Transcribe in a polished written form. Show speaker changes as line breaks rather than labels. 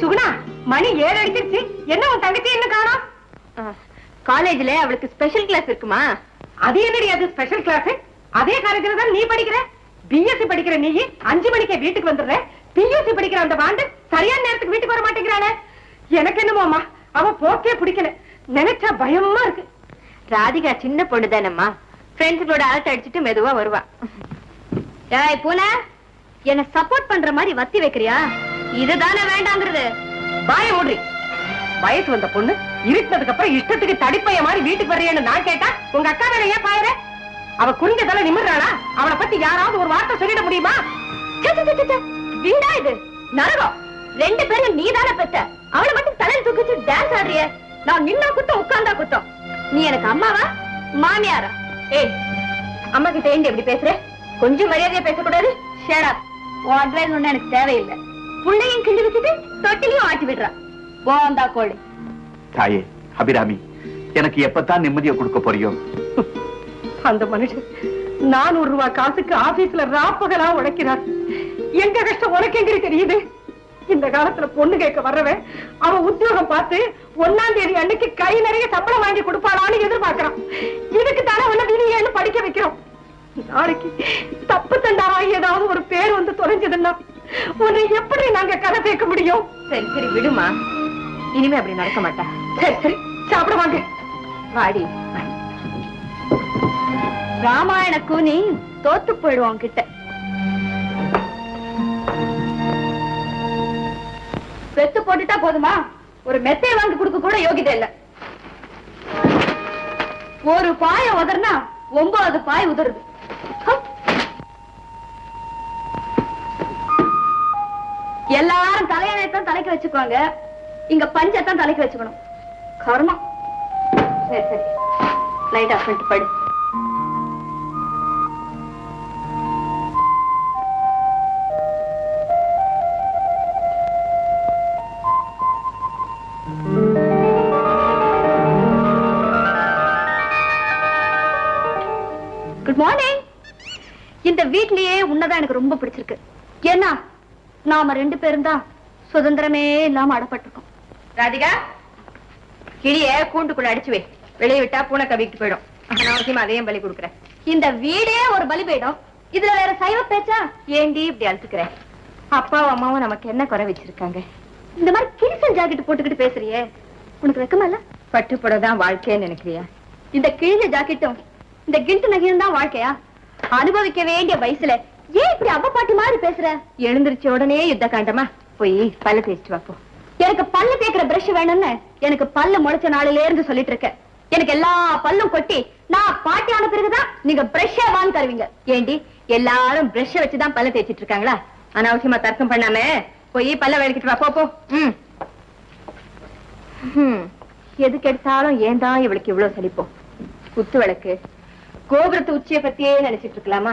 சுகுணா, மணி 7 அடிச்சிருச்சு. என்ன உன் தங்கச்சி என்ன காணோம்?
காலேஜ்ல அவளுக்கு ஸ்பெஷல் கிளாஸ் இருக்குமா?
அது என்னடி அது ஸ்பெஷல் கிளாஸ்? அதே காலேஜ்ல தான் நீ படிக்கிற. பிஎஸ்சி படிக்கிற நீ 5 மணிக்கே வீட்டுக்கு வந்துடுற. பியூசி படிக்கிற அந்த பாண்டு சரியான நேரத்துக்கு வீட்டுக்கு வர மாட்டேங்கிறானே. எனக்கு என்னமோமா அவ போக்கே பிடிக்கல. நினைச்சா பயமா இருக்கு.
ராதிகா சின்ன பொண்ணு தானம்மா, ஃப்ரெண்ட்ஸுகளோட அரட்டை அடிச்சுட்டு மெதுவா வருவா. ஏய் பூனா, என்ன சப்போர்ட் பண்ற மாதிரி வத்தி வைக்கிறியா? இதுதானே வேண்டாங்கிறது.
பாய ஓடுறி. வயசு வந்த பொண்ணு இருட்டதுக்கு அப்புறம் இஷ்டத்துக்கு தடிப்பைய மாதிரி வீட்டுக்கு வர்றேன்னு நான் கேட்டா உங்க அக்கா வேற ஏன் பாயற? அவ குறிஞ்சதால நிமிர்றாளா? அவளை பத்தி யாராவது ஒரு வார்த்தை சொல்லிட முடியுமா?
வீடா இது நரகம். 2 பேரும் நீதானே பெத்த. அவளை மட்டும் தலையில் தூக்கிச்சு டான்ஸ் ஆடுறிய. நான் நின்னா குத்தம் உட்கார்ந்தா குத்தம். நீ எனக்கு அம்மாவா மாமியாரா? ஏய், அம்மா கிட்ட ஏண்டி எப்படி பேசுற? கொஞ்சம் மரியாதையா பேசக்கூடாது. Shut up. உன் அட்வைஸ் ஒண்ணு எனக்கு தேவையில்லை. புள்ளையும் கிண்டி வச்சுட்டு தொட்டிலையும் ஆட்டி விடுறா. போந்தா கோழி.
தாயே அபிராமி, எனக்கு எப்பத்தான் நிம்மதியை கொடுக்க போறியோ?
அந்த மனுஷன் 400 ரூபாய் காசுக்கு ஆபீஸ்ல ராப்பகலா உழைக்கிறார். எங்க கஷ்டம் உனக்கு எங்க தெரியுது? இந்த காலத்துல பொண்ணு கேட்க வர்றவன் அவன் உத்தியோகம் பார்த்து 1ஆம் தேதி அன்னைக்கு கை நிறைய சம்பளம் வாங்கி கொடுப்பாளான்னு எதிர்பார்க்கிறான். இதுக்கு தானே உன்ன விதியேன்னு படிக்க வைக்கிறோம். நாளைக்கு தப்பு தண்டாவாகி ஏதாவது ஒரு பேர் வந்து தொலைஞ்சதுன்னா உன்னை எப்படி நாங்க கதை கேட்க முடியும்?
சரி சரி விடுமா, இனிமே அப்படி நடக்க மாட்டா.
சரி சரி சாப்பிட வாங்க.
வாடி. ராமாயண கூனி தோத்து போயிடுவோம் கிட்ட. பெத்து போட்டுட்டா போதுமா? ஒரு மெத்தையை வாங்கி கொடுக்க கூட யோகிதை இல்ல. ஒரு பாய உதறனா 9 பாய் உதறுது. எல்லாரும் தலையணைத்தான் தலைக்கு வச்சுக்குவாங்க, இங்க பஞ்சத்தான் தலைக்கு வச்சுக்கணும். கர்மம். சரி சரி லைட் ஆஃப் பண்ணிட்டு படு. Good morning. இந்த வீட்லயே உன்னதான் எனக்கு ரொம்ப பிடிச்சிருக்கு. ஏன்னா நாம 2 பேரும் தான் சுதந்திரமே இல்லாம அடப்பட்டிருக்கோம். ராதிகா, கிளிய கூண்டுக்குள்ள அடிச்சு வை. வெளியே விட்டா பூனை கவிட்டு போயிடும். அவசியமா அதையும் பலி கொடுக்குறேன். இந்த வீடே ஒரு பலி போயிடும். இதுல வேற சைவ பேச்சா? ஏண்டி இப்படி அழுத்துக்கிறேன்? அப்பாவும் அம்மாவும் நமக்கு என்ன குறை வச்சிருக்காங்க? இந்த மாதிரி கிழிசல் ஜாக்கெட் போட்டுக்கிட்டு பேசுறியே, உனக்கு வெக்கமா இல்ல? பட்டு புடதான் வாழ்க்கைன்னு நினைக்கிறியா? இந்த கிழிஞ்ச ஜாக்கெட்டும் இந்த கிண்டு நகையும் தான் வாழ்க்கையா? அனுபவிக்க வேண்டிய வயசுல ஏன் இப்படி அவ்வ பாட்டி மாதிரி பேசுற? எழுந்திருச்ச உடனே யுத்த காண்டமா? போய் பல்ல தேய்ச்சிட்டு வாப்போ. எனக்கு பல்லு தேய்க்கிற பிரஷ் வேணும்னு எனக்கு பல்லு முளைச்ச நாளில இருந்து சொல்லிட்டு இருக்கேன். எனக்கு எல்லா பல்லும் கொட்டி நான் பாட்டி ஆன பிறகுதான் நீங்க பிரஷ்ஷே வாங்கி தருவீங்க. ஏண்டி எல்லாரும் பிரஷ் வச்சுதான் பல்ல தேய்ச்சிட்டு இருக்காங்களா? அனாவசியமா தர்க்கம் பண்ணாம போய் பல்ல விளக்கிட்டு வா போ. எதுக்கு எடுத்தாலும் ஏன் தான் இவளுக்கு இவ்வளவு சலிப்போம்? குத்து விளக்கு கோபுரத்து உச்சியை பத்தியே நினைச்சிட்டு இருக்கலாமா?